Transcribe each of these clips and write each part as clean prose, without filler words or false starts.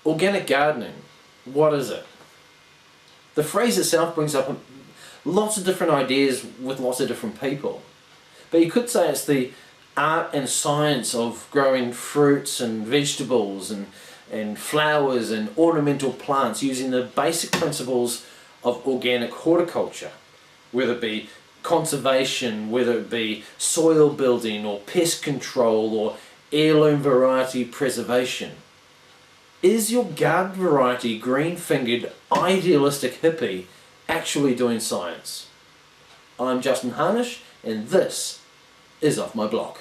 Organic gardening, what is it? The phrase itself brings up lots of different ideas with lots of different people. But you could say it's the art and science of growing fruits and vegetables and flowers and ornamental plants using the basic principles of organic horticulture, whether it be conservation, whether it be soil building or pest control or heirloom variety preservation. Is your garden variety green-fingered idealistic hippie actually doing science? I'm Justin Harnish and this is Off My Block.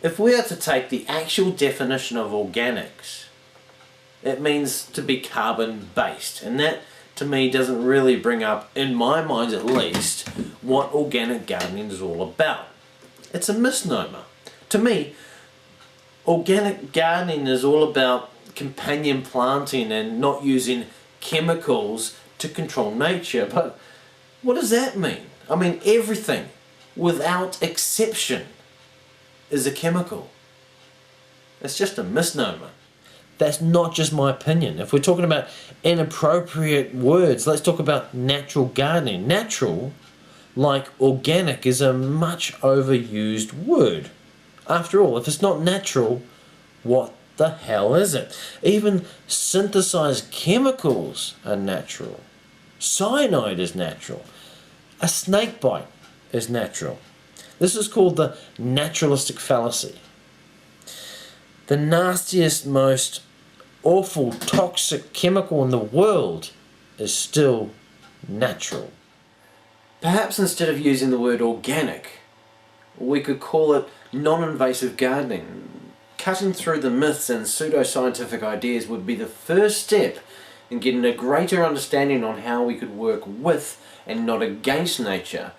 If we are to take the actual definition of organics, it means to be carbon based, and that to me doesn't really bring up, in my mind at least, what organic gardening is all about. It's a misnomer. To me, organic gardening is all about companion planting and not using chemicals to control nature. But what does that mean? I mean, everything, without exception, is a chemical. It's just a misnomer. That's not just my opinion. If we're talking about inappropriate words, let's talk about natural gardening. Natural, like organic, is a much overused word. After all, if it's not natural, what the hell is it? Even synthesized chemicals are natural. Cyanide is natural. A snake bite is natural. This is called the naturalistic fallacy. The nastiest, most awful, toxic chemical in the world is still natural. Perhaps instead of using the word organic, we could call it non-invasive gardening. Cutting through the myths and pseudoscientific ideas would be the first step in getting a greater understanding on how we could work with and not against nature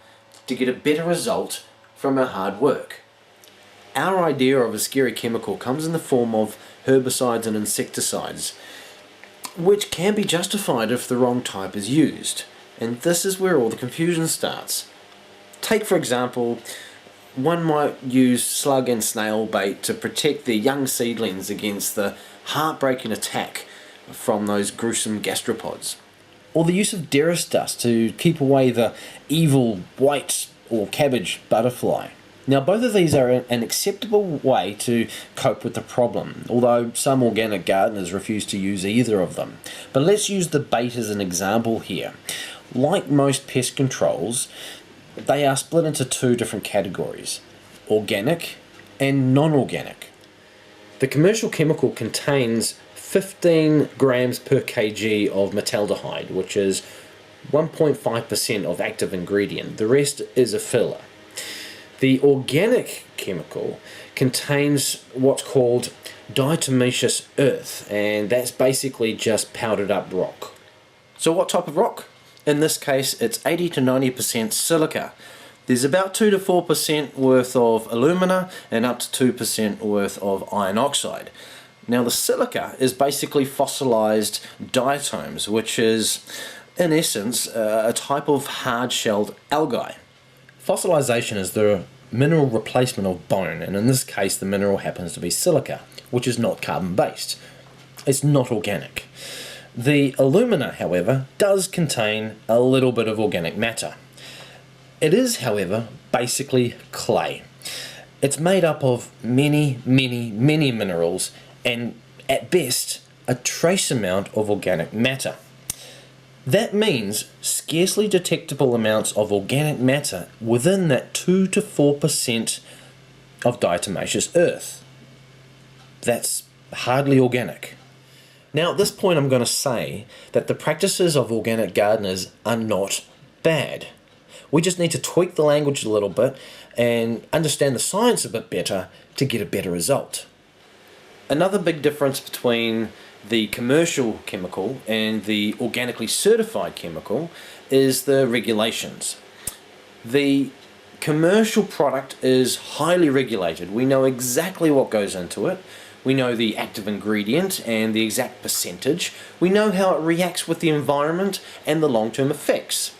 to get a better result from our hard work. Our idea of a scary chemical comes in the form of herbicides and insecticides, which can be justified if the wrong type is used. And this is where all the confusion starts. Take, for example, one might use slug and snail bait to protect their young seedlings against the heartbreaking attack from those gruesome gastropods. Or the use of derris dust to keep away the evil white or cabbage butterfly. Now, both of these are an acceptable way to cope with the problem, although some organic gardeners refuse to use either of them. But let's use the bait as an example here. Like most pest controls, they are split into two different categories: organic and non-organic. The commercial chemical contains 15 grams per kg of metaldehyde, which is 1.5% of active ingredient. The rest is a filler. The organic chemical contains what's called diatomaceous earth, and that's basically just powdered up rock. So what type of rock? In this case, it's 80 to 90% silica. There's about 2 to 4% worth of alumina and up to 2% worth of iron oxide. Now, the silica is basically fossilized diatoms, which is, in essence, a type of hard-shelled algae. Fossilization is the mineral replacement of bone, and in this case the mineral happens to be silica, which is not carbon-based. It's not organic. The alumina, however, does contain a little bit of organic matter. It is, however, basically clay. It's made up of many minerals and, at best, a trace amount of organic matter. That means scarcely detectable amounts of organic matter within that 2 to 4% of diatomaceous earth. That's hardly organic. Now, at this point I'm going to say that the practices of organic gardeners are not bad. We just need to tweak the language a little bit and understand the science a bit better to get a better result. Another big difference between the commercial chemical and the organically certified chemical is the regulations. The Commercial product is highly regulated. We know exactly what goes into it. We know the active ingredient and the exact percentage. We know how it reacts with the environment and the long-term effects.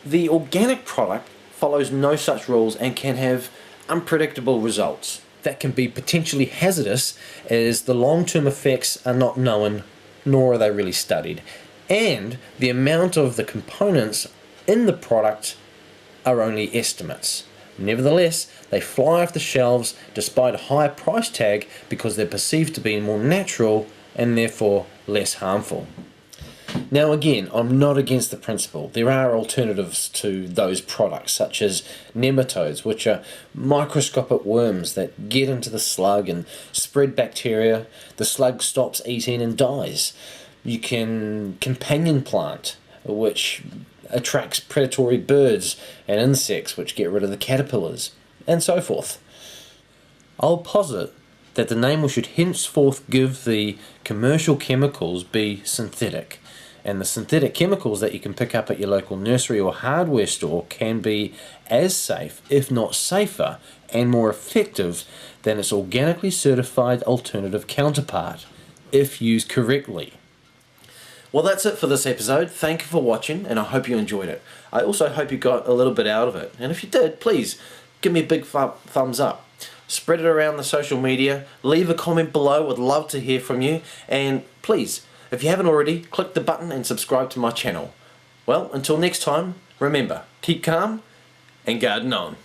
The organic product follows no such rules and can have unpredictable results that can be potentially hazardous, as the long-term effects are not known, nor are they really studied, and the amount of the components in the product are only estimates. Nevertheless, they fly off the shelves despite a higher price tag because they're perceived to be more natural and therefore less harmful. Now again, I'm not against the principle. There are alternatives to those products, such as nematodes, which are microscopic worms that get into the slug and spread bacteria. The slug stops eating and dies. You can companion plant, which attracts predatory birds and insects, which get rid of the caterpillars, and so forth. I'll posit that the name we should henceforth give the commercial chemicals be synthetic, and the synthetic chemicals that you can pick up at your local nursery or hardware store can be as safe, if not safer, and more effective than its organically certified alternative counterpart, if used correctly. Well, that's it for this episode. Thank you for watching, and I hope you enjoyed it. I also hope you got a little bit out of it, and if you did, please give me a big thumbs up. Spread it around the social media, leave a comment below, would love to hear from you, and please, if you haven't already, click the button and subscribe to my channel. Well, until next time, remember, keep calm and garden on.